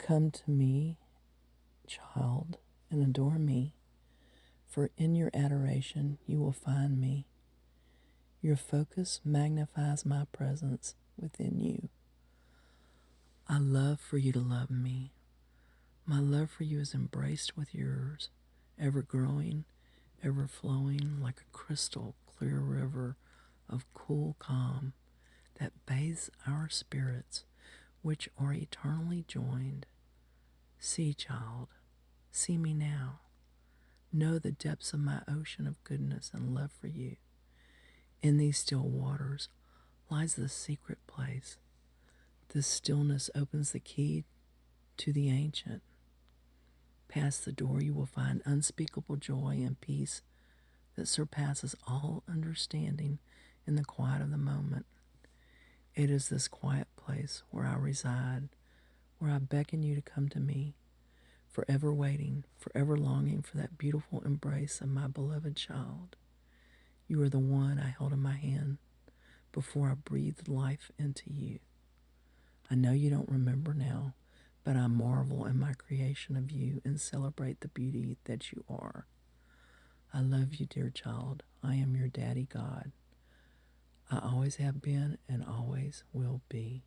Come to me, child, and adore me, for in your adoration you will find me. Your focus magnifies my presence within you. I love for you to love me. My love for you is embraced with yours, ever growing, ever flowing like a crystal clear river of cool calm that bathes our spirits, which are eternally joined. See, child, see me now. Know the depths of my ocean of goodness and love for you. In these still waters lies the secret place. This stillness opens the key to the ancient. Past the door, you will find unspeakable joy and peace that surpasses all understanding in the quiet of the moment. It is this quiet place where I reside, where I beckon you to come to me, forever waiting, forever longing for that beautiful embrace of my beloved child. You are the one I held in my hand before I breathed life into you. I know you don't remember now, but I marvel in my creation of you and celebrate the beauty that you are. I love you, dear child. I am your daddy God. I always have been and always will be.